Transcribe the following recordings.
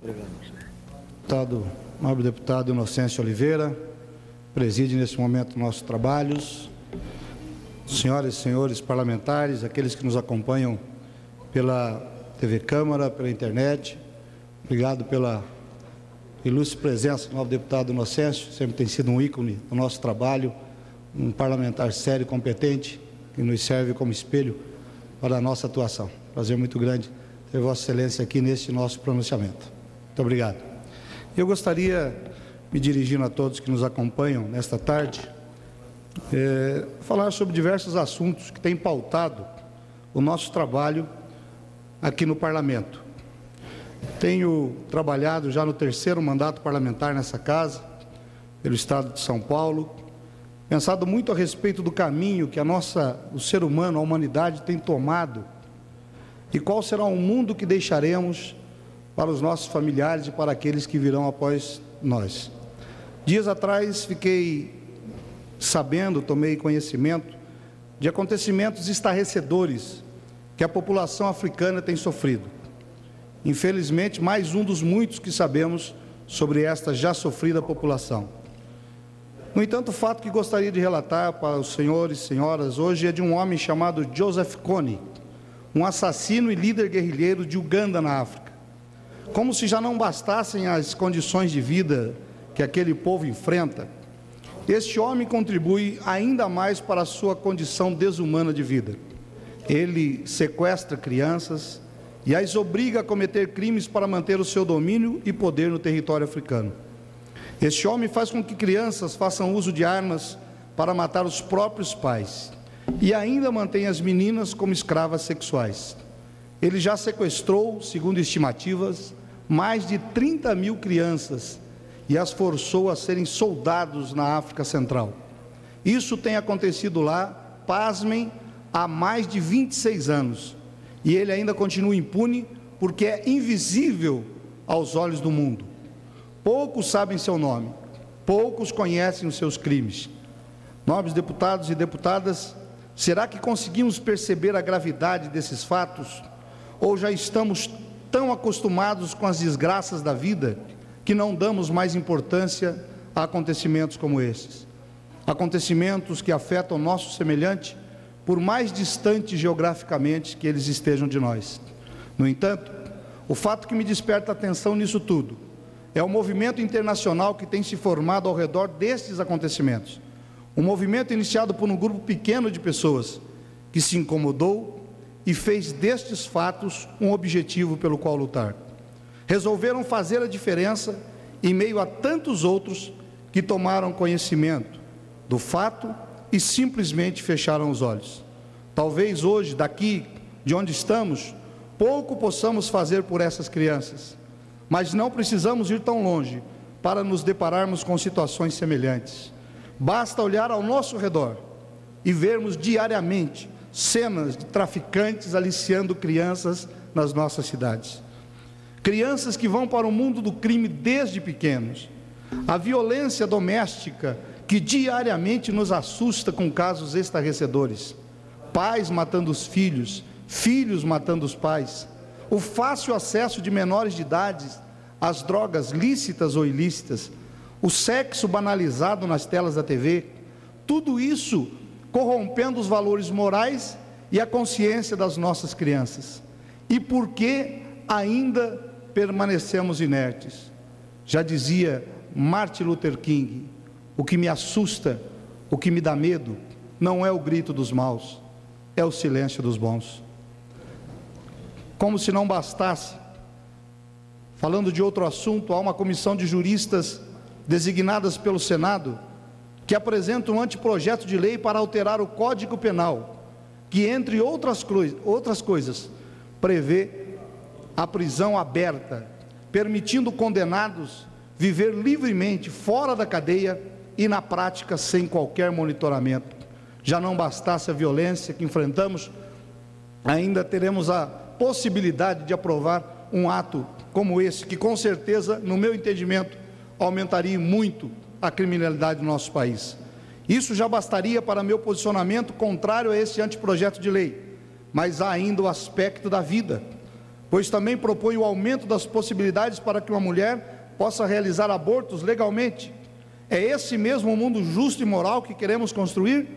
Deputado, nobre deputado Inocêncio Oliveira, preside nesse momento nossos trabalhos, senhoras e senhores parlamentares, aqueles que nos acompanham pela TV Câmara, pela internet, obrigado pela ilustre presença do novo deputado Inocêncio, sempre tem sido um ícone do nosso trabalho, um parlamentar sério e competente, que nos serve como espelho para a nossa atuação. Prazer muito grande ter Vossa Excelência aqui neste nosso pronunciamento. Muito obrigado. Eu gostaria, me dirigindo a todos que nos acompanham nesta tarde, falar sobre diversos assuntos que têm pautado o nosso trabalho aqui no Parlamento. Tenho trabalhado já no terceiro mandato parlamentar nessa casa, pelo Estado de São Paulo, pensado muito a respeito do caminho que o ser humano, a humanidade tem tomado e qual será o mundo que deixaremos para os nossos familiares e para aqueles que virão após nós. Dias atrás fiquei sabendo, tomei conhecimento de acontecimentos estarrecedores que a população africana tem sofrido. Infelizmente, mais um dos muitos que sabemos sobre esta já sofrida população. No entanto, o fato que gostaria de relatar para os senhores e senhoras hoje é de um homem chamado Joseph Kony, um assassino e líder guerrilheiro de Uganda, na África. Como se já não bastassem as condições de vida que aquele povo enfrenta, este homem contribui ainda mais para a sua condição desumana de vida. Ele sequestra crianças e as obriga a cometer crimes para manter o seu domínio e poder no território africano. Este homem faz com que crianças façam uso de armas para matar os próprios pais e ainda mantém as meninas como escravas sexuais. Ele já sequestrou, segundo estimativas, mais de 30 mil crianças e as forçou a serem soldados na África Central. Isso tem acontecido lá, pasmem, há mais de 26 anos. E ele ainda continua impune porque é invisível aos olhos do mundo. Poucos sabem seu nome, poucos conhecem os seus crimes. Nobres deputados e deputadas, será que conseguimos perceber a gravidade desses fatos? Ou já estamos tão acostumados com as desgraças da vida que não damos mais importância a acontecimentos como esses? Acontecimentos que afetam nosso semelhante, por mais distante geograficamente que eles estejam de nós. No entanto, o fato que me desperta atenção nisso tudo é o movimento internacional que tem se formado ao redor destes acontecimentos. Um movimento iniciado por um grupo pequeno de pessoas que se incomodou e fez destes fatos um objetivo pelo qual lutar. Resolveram fazer a diferença em meio a tantos outros que tomaram conhecimento do fato e simplesmente fecharam os olhos. Talvez hoje, daqui de onde estamos, pouco possamos fazer por essas crianças, mas não precisamos ir tão longe para nos depararmos com situações semelhantes. Basta olhar ao nosso redor e vermos diariamente cenas de traficantes aliciando crianças nas nossas cidades. Crianças que vão para o mundo do crime desde pequenos. A violência doméstica que diariamente nos assusta com casos estarrecedores. Pais matando os filhos, filhos matando os pais. O fácil acesso de menores de idade às drogas lícitas ou ilícitas. O sexo banalizado nas telas da TV. Tudo isso corrompendo os valores morais e a consciência das nossas crianças. E por que ainda permanecemos inertes? Já dizia Martin Luther King: o que me assusta, o que me dá medo, não é o grito dos maus, é o silêncio dos bons. Como se não bastasse, falando de outro assunto, há uma comissão de juristas designadas pelo Senado que apresenta um anteprojeto de lei para alterar o Código Penal, que, entre outras coisas, prevê a prisão aberta, permitindo condenados viver livremente fora da cadeia e, na prática, sem qualquer monitoramento. Já não bastasse a violência que enfrentamos, ainda teremos a possibilidade de aprovar um ato como esse, que com certeza, no meu entendimento, aumentaria muito a criminalidade do nosso país. Isso já bastaria para meu posicionamento contrário a esse anteprojeto de lei, mas há ainda o aspecto da vida, pois também propõe o aumento das possibilidades para que uma mulher possa realizar abortos legalmente. É esse mesmo mundo justo e moral que queremos construir?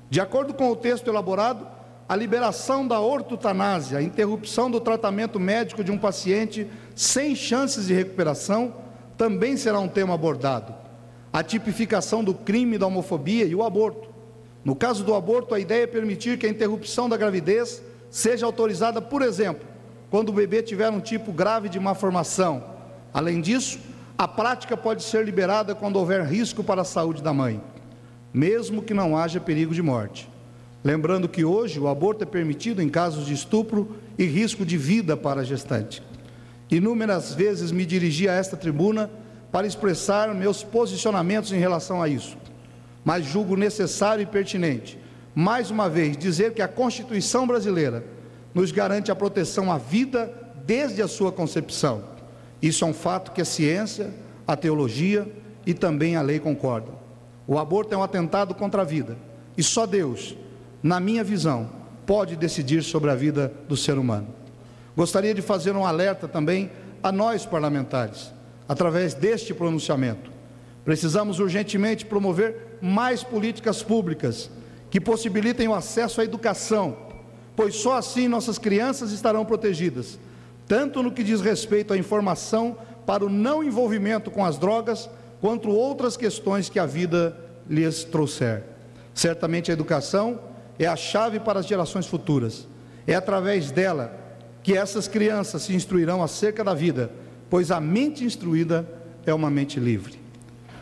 De acordo com o texto elaborado, a liberação da ortotanásia, a interrupção do tratamento médico de um paciente sem chances de recuperação, também será um tema abordado. A tipificação do crime da homofobia e o aborto. No caso do aborto, a ideia é permitir que a interrupção da gravidez seja autorizada, por exemplo, quando o bebê tiver um tipo grave de malformação. Além disso, a prática pode ser liberada quando houver risco para a saúde da mãe, mesmo que não haja perigo de morte. Lembrando que hoje o aborto é permitido em casos de estupro e risco de vida para a gestante. Inúmeras vezes me dirigi a esta tribuna para expressar meus posicionamentos em relação a isso, mas julgo necessário e pertinente, mais uma vez, dizer que a Constituição brasileira nos garante a proteção à vida desde a sua concepção. Isso é um fato que a ciência, a teologia e também a lei concordam. O aborto é um atentado contra a vida, e só Deus, na minha visão, pode decidir sobre a vida do ser humano. Gostaria de fazer um alerta também a nós parlamentares, através deste pronunciamento. Precisamos urgentemente promover mais políticas públicas que possibilitem o acesso à educação, pois só assim nossas crianças estarão protegidas, tanto no que diz respeito à informação para o não envolvimento com as drogas, quanto outras questões que a vida lhes trouxer. Certamente a educação é a chave para as gerações futuras. É através dela que essas crianças se instruirão acerca da vida, pois a mente instruída é uma mente livre.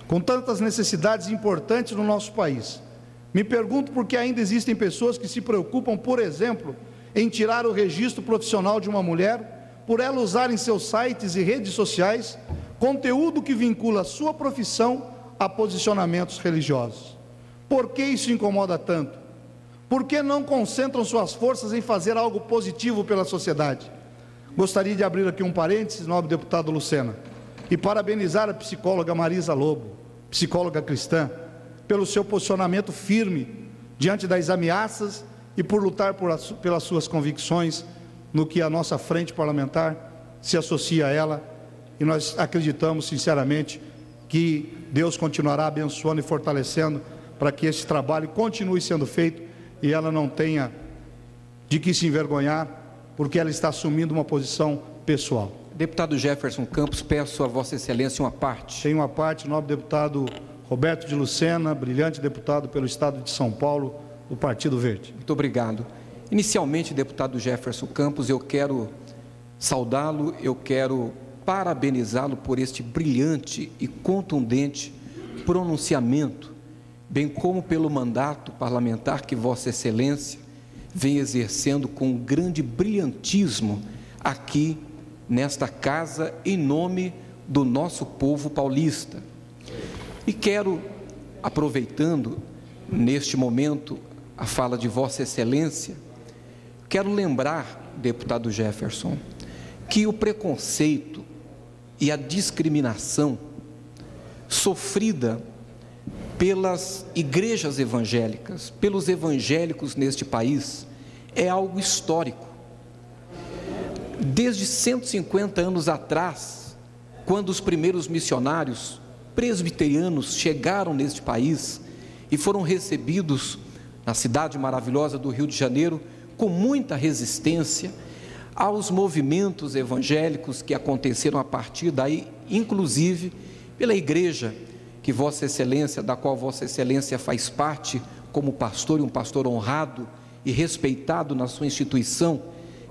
Com tantas necessidades importantes no nosso país, me pergunto por que ainda existem pessoas que se preocupam, por exemplo, em tirar o registro profissional de uma mulher, por ela usar em seus sites e redes sociais conteúdo que vincula a sua profissão a posicionamentos religiosos. Por que isso incomoda tanto? Por que não concentram suas forças em fazer algo positivo pela sociedade? Gostaria de abrir aqui um parênteses, nobre deputado Lucena, e parabenizar a psicóloga Marisa Lobo, psicóloga cristã, pelo seu posicionamento firme diante das ameaças e por lutar pelas suas convicções, no que a nossa frente parlamentar se associa a ela, e nós acreditamos sinceramente que Deus continuará abençoando e fortalecendo para que esse trabalho continue sendo feito e ela não tenha de que se envergonhar, porque ela está assumindo uma posição pessoal. Deputado Jefferson Campos, peço a Vossa Excelência uma parte. Tem uma parte, nobre deputado Roberto de Lucena, brilhante deputado pelo Estado de São Paulo, do Partido Verde. Muito obrigado. Inicialmente, deputado Jefferson Campos, eu quero saudá-lo, eu quero parabenizá-lo por este brilhante e contundente pronunciamento, bem como pelo mandato parlamentar que Vossa Excelência vem exercendo com grande brilhantismo aqui nesta casa, em nome do nosso povo paulista. E quero, aproveitando neste momento a fala de Vossa Excelência, quero lembrar, deputado Jefferson, que o preconceito e a discriminação sofrida pelas igrejas evangélicas, pelos evangélicos neste país, é algo histórico. Desde 150 anos atrás, quando os primeiros missionários presbiterianos chegaram neste país e foram recebidos na cidade maravilhosa do Rio de Janeiro com muita resistência aos movimentos evangélicos que aconteceram a partir daí, inclusive pela igreja que Vossa Excelência, da qual Vossa Excelência faz parte como pastor, e um pastor honrado e respeitado na sua instituição,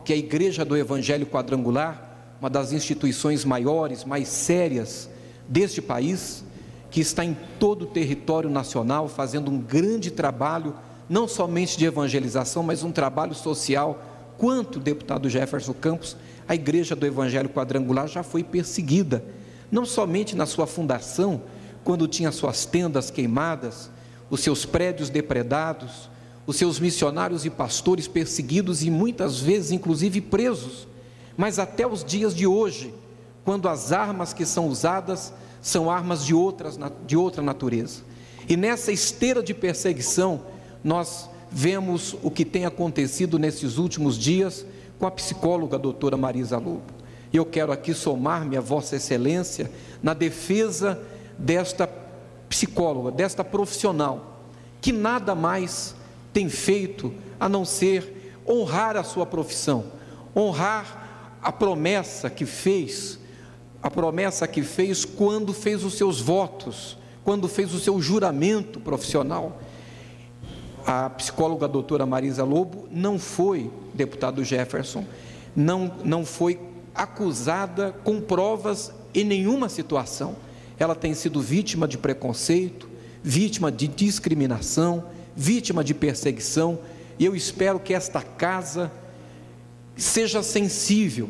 que é a Igreja do Evangelho Quadrangular, uma das instituições maiores, mais sérias deste país, que está em todo o território nacional, fazendo um grande trabalho, não somente de evangelização, mas um trabalho social. Quanto, deputado Jefferson Campos, a Igreja do Evangelho Quadrangular já foi perseguida, não somente na sua fundação, quando tinha suas tendas queimadas, os seus prédios depredados, os seus missionários e pastores perseguidos e muitas vezes inclusive presos, mas até os dias de hoje, quando as armas que são usadas são armas de outra natureza. E nessa esteira de perseguição, nós vemos o que tem acontecido nesses últimos dias com a psicóloga doutora Marisa Lobo. E eu quero aqui somar-me a Vossa Excelência na defesa desta psicóloga, desta profissional, que nada mais tem feito a não ser honrar a sua profissão, honrar a promessa que fez quando fez os seus votos, quando fez o seu juramento profissional. A psicóloga doutora Marisa Lobo não foi, deputado Jefferson, não foi acusada com provas em nenhuma situação. Ela tem sido vítima de preconceito, vítima de discriminação, vítima de perseguição, e eu espero que esta casa seja sensível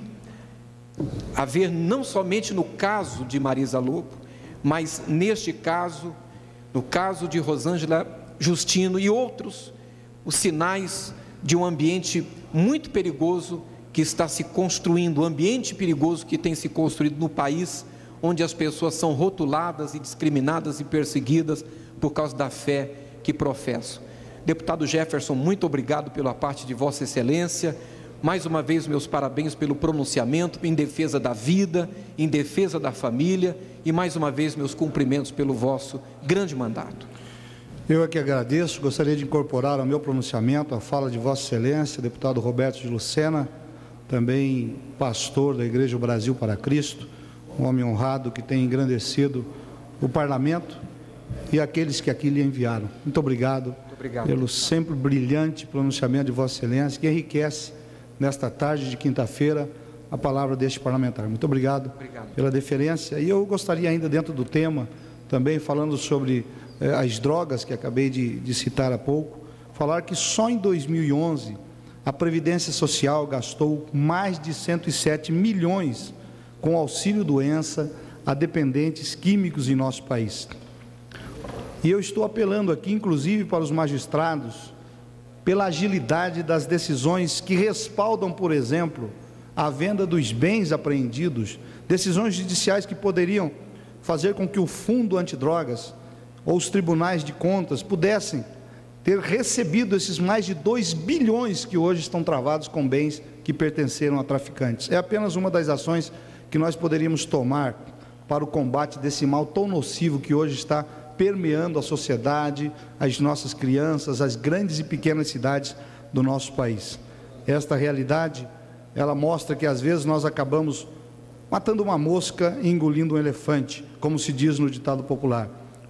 a ver não somente no caso de Marisa Lobo, mas neste caso, no caso de Rosângela Justino e outros, os sinais de um ambiente muito perigoso que está se construindo, um ambiente perigoso que tem se construído no país, onde as pessoas são rotuladas e discriminadas e perseguidas por causa da fé que professam. Deputado Jefferson, muito obrigado pela parte de Vossa Excelência. Mais uma vez, meus parabéns pelo pronunciamento em defesa da vida, em defesa da família, e mais uma vez, meus cumprimentos pelo vosso grande mandato. Eu é que agradeço, gostaria de incorporar ao meu pronunciamento a fala de Vossa Excelência, deputado Roberto de Lucena, também pastor da Igreja Brasil para Cristo, um homem honrado que tem engrandecido o parlamento e aqueles que aqui lhe enviaram. Muito obrigado, pelo sempre brilhante pronunciamento de Vossa Excelência, que enriquece nesta tarde de quinta-feira a palavra deste parlamentar. Muito obrigado pela deferência. E eu gostaria ainda, dentro do tema, também falando sobre as drogas que acabei de citar há pouco, falar que só em 2011 a Previdência Social gastou mais de 107 milhões com auxílio-doença a dependentes químicos em nosso país. E eu estou apelando aqui, inclusive, para os magistrados, pela agilidade das decisões que respaldam, por exemplo, a venda dos bens apreendidos, decisões judiciais que poderiam fazer com que o Fundo Antidrogas ou os tribunais de contas pudessem ter recebido esses mais de 2 bilhões que hoje estão travados com bens que pertenceram a traficantes. É apenas uma das ações que nós poderíamos tomar para o combate desse mal tão nocivo que hoje está permeando a sociedade, as nossas crianças, as grandes e pequenas cidades do nosso país. Esta realidade, ela mostra que às vezes nós acabamos matando uma mosca e engolindo um elefante, como se diz no ditado popular.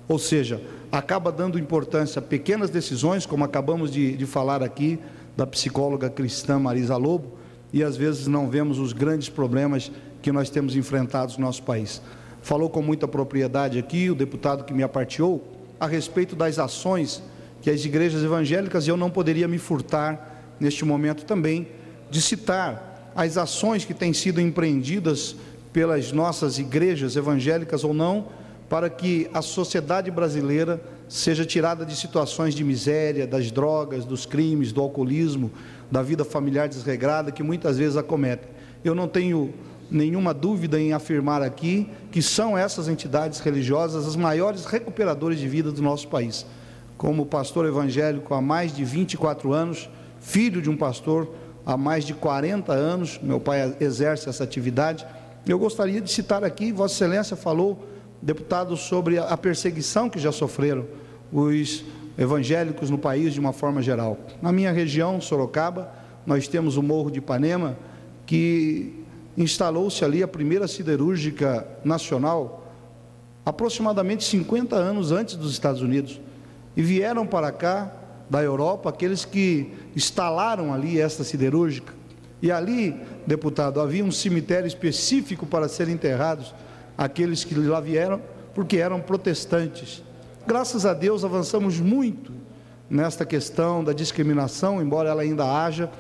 Ou seja, acaba dando importância a pequenas decisões, como acabamos de falar aqui, da psicóloga cristã Marisa Lobo, e às vezes não vemos os grandes problemas que nós temos enfrentados no nosso país. Falou com muita propriedade aqui o deputado que me aparteou a respeito das ações que as igrejas evangélicas, e eu não poderia me furtar neste momento também de citar as ações que têm sido empreendidas pelas nossas igrejas evangélicas ou não, para que a sociedade brasileira seja tirada de situações de miséria, das drogas, dos crimes, do alcoolismo, da vida familiar desregrada que muitas vezes acometem. Eu não tenho nenhuma dúvida em afirmar aqui que são essas entidades religiosas as maiores recuperadoras de vida do nosso país. Como pastor evangélico há mais de 24 anos, filho de um pastor há mais de 40 anos, meu pai exerce essa atividade, eu gostaria de citar aqui, Vossa Excelência falou, deputado, sobre a perseguição que já sofreram os evangélicos no país de uma forma geral. Na minha região, Sorocaba, nós temos o Morro de Ipanema, que instalou-se ali a primeira siderúrgica nacional, aproximadamente 50 anos antes dos Estados Unidos, e vieram para cá, da Europa, aqueles que instalaram ali esta siderúrgica, e ali, deputado, havia um cemitério específico para serem enterrados aqueles que lá vieram, porque eram protestantes. Graças a Deus avançamos muito nesta questão da discriminação, embora ela ainda haja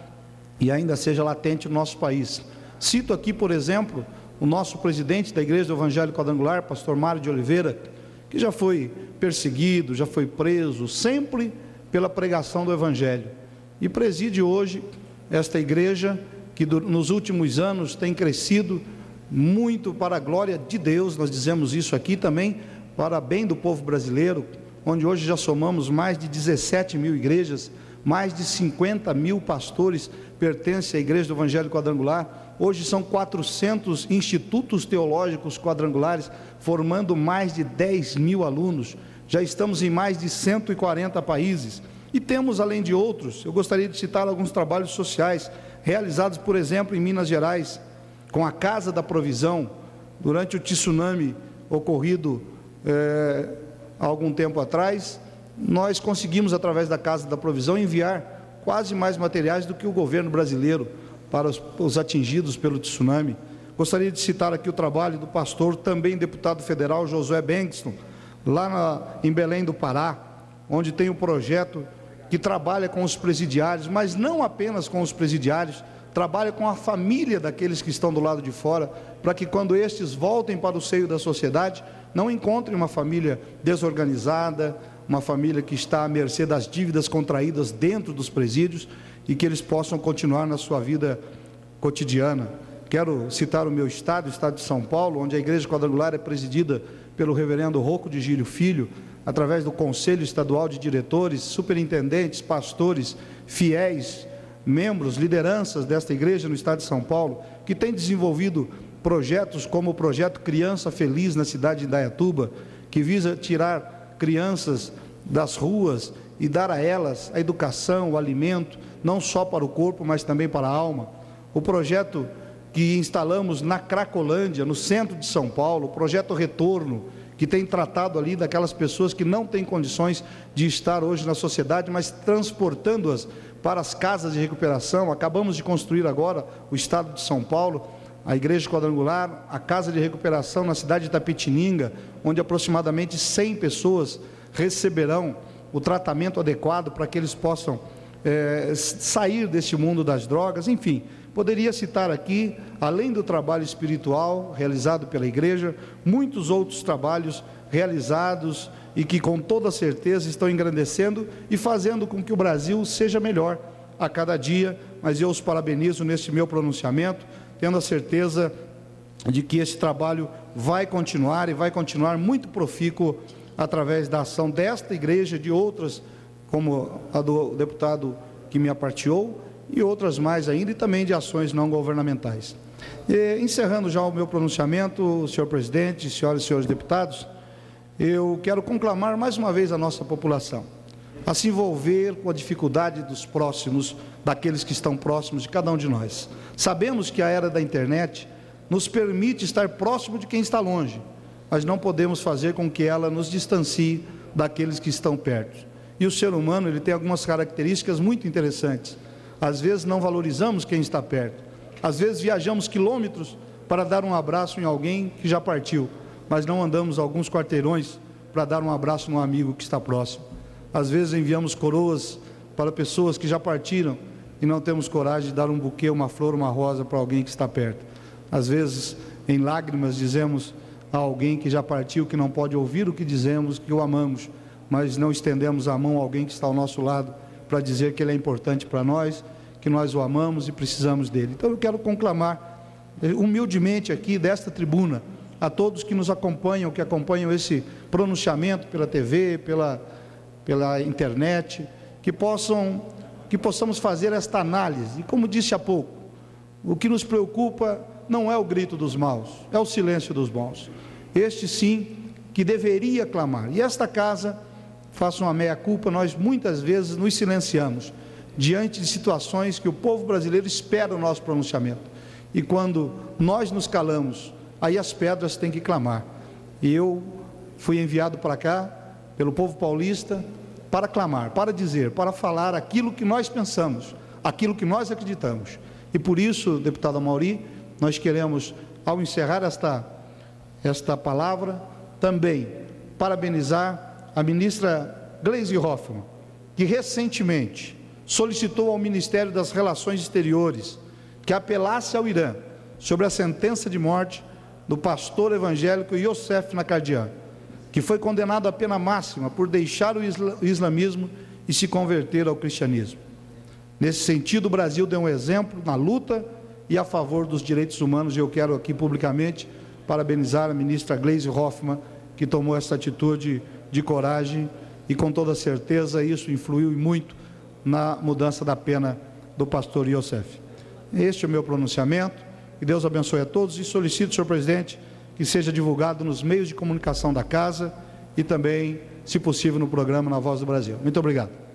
e ainda seja latente no nosso país. Cito aqui, por exemplo, o nosso presidente da Igreja do Evangelho Quadrangular, pastor Mário de Oliveira, que já foi perseguido, já foi preso, sempre pela pregação do Evangelho. E preside hoje esta igreja que nos últimos anos tem crescido muito para a glória de Deus, nós dizemos isso aqui também, para bem do povo brasileiro, onde hoje já somamos mais de 17 mil igrejas, mais de 50 mil pastores pertencem à Igreja do Evangelho Quadrangular. Hoje são 400 institutos teológicos quadrangulares, formando mais de 10 mil alunos. Já estamos em mais de 140 países. E temos, além de outros, eu gostaria de citar alguns trabalhos sociais, realizados, por exemplo, em Minas Gerais, com a Casa da Provisão, durante o tsunami ocorrido há algum tempo atrás. Nós conseguimos, através da Casa da Provisão, enviar quase mais materiais do que o governo brasileiro para os atingidos pelo tsunami. Gostaria de citar aqui o trabalho do pastor, também deputado federal, Josué Bengston, lá em Belém do Pará, onde tem um projeto que trabalha com os presidiários, mas não apenas com os presidiários, trabalha com a família daqueles que estão do lado de fora, para que quando estes voltem para o seio da sociedade, não encontrem uma família desorganizada, uma família que está à mercê das dívidas contraídas dentro dos presídios, e que eles possam continuar na sua vida cotidiana. Quero citar o meu estado, o estado de São Paulo, onde a Igreja Quadrangular é presidida pelo reverendo Rocco de Gílio Filho, através do Conselho Estadual de Diretores, superintendentes, pastores, fiéis, membros, lideranças desta igreja no estado de São Paulo, que tem desenvolvido projetos como o projeto Criança Feliz na cidade de Indaiatuba, que visa tirar crianças das ruas e dar a elas a educação, o alimento, não só para o corpo, mas também para a alma. O projeto que instalamos na Cracolândia, no centro de São Paulo, o projeto Retorno, que tem tratado ali daquelas pessoas que não têm condições de estar hoje na sociedade, mas transportando-as para as casas de recuperação. Acabamos de construir agora o estado de São Paulo, a Igreja Quadrangular, a Casa de Recuperação na cidade de Itapetininga, onde aproximadamente 100 pessoas receberão o tratamento adequado para que eles possam sair deste mundo das drogas. Enfim, poderia citar aqui, além do trabalho espiritual realizado pela igreja, muitos outros trabalhos realizados e que com toda certeza estão engrandecendo e fazendo com que o Brasil seja melhor a cada dia. Mas eu os parabenizo neste meu pronunciamento, tendo a certeza de que esse trabalho vai continuar, e vai continuar muito profícuo através da ação desta igreja, de outras, como a do deputado que me aparteou, e outras mais ainda, e também de ações não governamentais. Encerrando já o meu pronunciamento, senhor presidente, senhoras e senhores deputados, eu quero conclamar mais uma vez a nossa população a se envolver com a dificuldade dos próximos, daqueles que estão próximos de cada um de nós. Sabemos que a era da internet nos permite estar próximo de quem está longe, mas não podemos fazer com que ela nos distancie daqueles que estão perto. E o ser humano, ele tem algumas características muito interessantes. Às vezes não valorizamos quem está perto, às vezes viajamos quilômetros para dar um abraço em alguém que já partiu, mas não andamos alguns quarteirões para dar um abraço num amigo que está próximo. Às vezes enviamos coroas para pessoas que já partiram e não temos coragem de dar um buquê, uma flor, uma rosa para alguém que está perto. Às vezes, em lágrimas, dizemos a alguém que já partiu, que não pode ouvir o que dizemos, que o amamos, mas não estendemos a mão a alguém que está ao nosso lado para dizer que ele é importante para nós, que nós o amamos e precisamos dele. Então eu quero conclamar humildemente aqui desta tribuna a todos que nos acompanham, que acompanham esse pronunciamento pela TV, pela internet, que possamos fazer esta análise. E como disse há pouco, o que nos preocupa não é o grito dos maus, é o silêncio dos bons. Este sim que deveria clamar. E esta casa, faço uma meia-culpa, nós muitas vezes nos silenciamos diante de situações que o povo brasileiro espera o nosso pronunciamento. E quando nós nos calamos, aí as pedras têm que clamar. E eu fui enviado para cá, pelo povo paulista, para clamar, para dizer, para falar aquilo que nós pensamos, aquilo que nós acreditamos. E por isso, deputado Amaury, nós queremos, ao encerrar esta palavra, também parabenizar a ministra Gleisi Hoffmann, que recentemente solicitou ao Ministério das Relações Exteriores que apelasse ao Irã sobre a sentença de morte do pastor evangélico Youssef Nakardian, que foi condenado à pena máxima por deixar o islamismo e se converter ao cristianismo. Nesse sentido, o Brasil deu um exemplo na luta e a favor dos direitos humanos, e eu quero aqui publicamente parabenizar a ministra Gleisi Hoffmann, que tomou essa atitude de coragem, e com toda certeza isso influiu muito na mudança da pena do pastor Yosef. Este é o meu pronunciamento. Que Deus abençoe a todos e solicito, senhor presidente, que seja divulgado nos meios de comunicação da Casa e também, se possível, no programa Na Voz do Brasil. Muito obrigado.